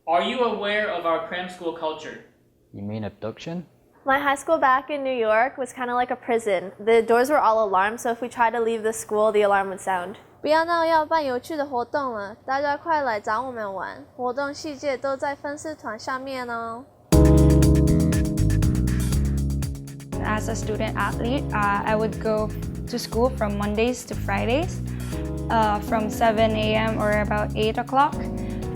Are you aware of our cram school culture? You mean abduction? My high school back in New York was kind of like a prison. The doors were all alarmed, so if we tried to leave the school, the alarm would sound. 不要闹，要办有趣的活动了，大家快来找我们玩，活动细节都在分析团上面哦。As a student athlete, I would go to school from Mondays to Fridays, from 7 a.m. or about 8 o'clock.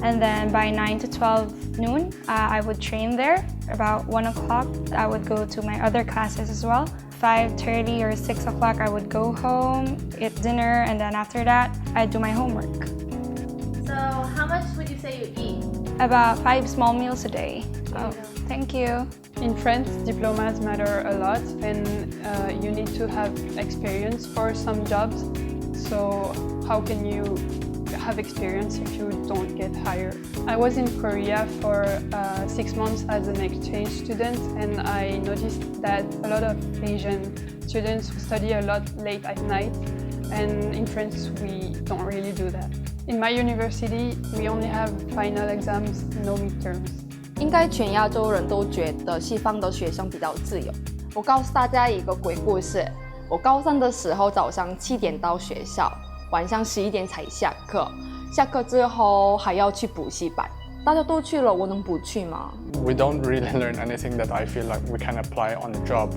And then by 9 to 12 noon, I would train there. About 1 o'clock, I would go to my other classes as well. 5:30 or 6 o'clock, I would go home, eat dinner, and then after that, I'd do my homework. So how much would you say you eat? About 5 small meals a day. Oh, thank you. In France, diplomas matter a lot, and you need to have experience for some jobs. So how can you have experience if you don't get hired? I was in Korea for 6 months as an exchange student, and I noticed that a lot of Asian students study a lot late at night, and in France we don't really do that. In my university, we only have final exams, no midterms. 应该全亚洲人都觉得西方的学生比较自由。我告诉大家一个鬼故事：我高三的时候早上7点到学校，晚上11点才下课，下课之后还要去补习班。大家都去了，我能不去吗？ We don't really learn anything that I feel like we can apply on the job.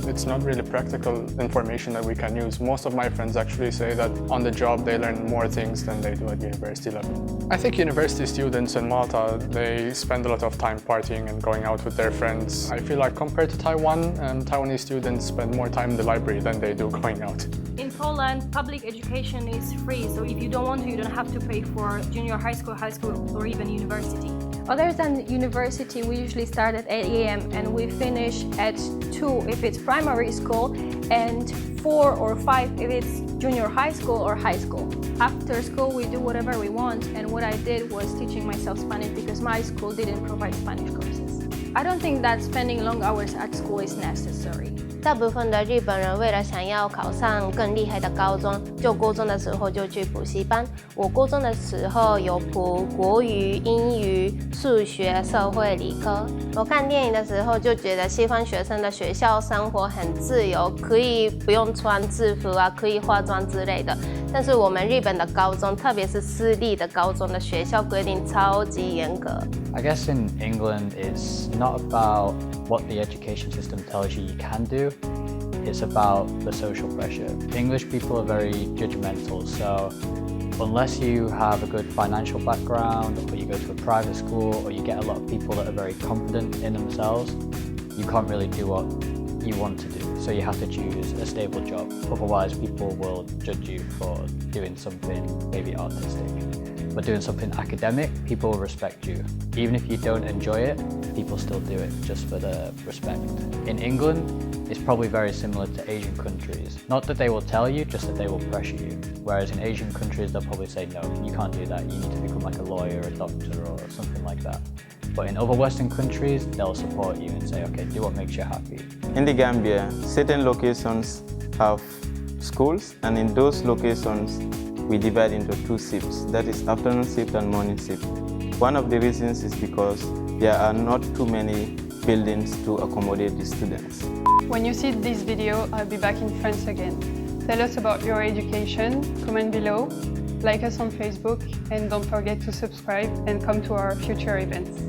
It's not really practical information that we can use. Most of my friends actually say that on the job they learn more things than they do at university level. I think university students in Malta, they spend a lot of time partying and going out with their friends. I feel like compared to Taiwan, Taiwanese students spend more time in the library than they do going out. In Poland, public education is free, so if you don't want to, you don't have to pay for junior high school, or even university. Other than university, we usually start at 8 a.m. and we finish at 2 if it's primary school, and 4 or 5 if it's junior high school or high school. After school, we do whatever we want, and what I did was teaching myself Spanish because my school didn't provide Spanish courses. I don't think that spending long hours at school is necessary. 大部分的日本人为了想要考上更厉害的高中，就高中的时候就去补习班。我高中的时候有补国语、英语、数学、社会、理科。我看电影的时候就觉得西方学生的学校生活很自由，可以不用穿制服啊，可以化妆之类的。但是我们日本的高中，特别是私立的高中的学校规定超级严格。I guess in England, it's not about what the education system tells you you can do. It's about the social pressure. English people are very judgmental, so unless you have a good financial background, or you go to a private school, or you get a lot of people that are very confident in themselves, you can't really do what you want to do. So you have to choose a stable job. Otherwise, people will judge you for doing something maybe artistic. But doing something academic, people will respect you. Even if you don't enjoy it, people still do it just for the respect. In England, it's probably very similar to Asian countries. Not that they will tell you, just that they will pressure you. Whereas in Asian countries, they'll probably say, no, you can't do that. You need to become like a lawyer, a doctor, or something like that. But in other Western countries, they'll support you and say, okay, do what makes you happy. In the Gambia, certain locations have schools, and in those locations, we divide into 2 shifts, that is afternoon shift and morning shift. One of the reasons is because there are not too many buildings to accommodate the students. When you see this video, I'll be back in France again. Tell us about your education, comment below, like us on Facebook, and don't forget to subscribe and come to our future events.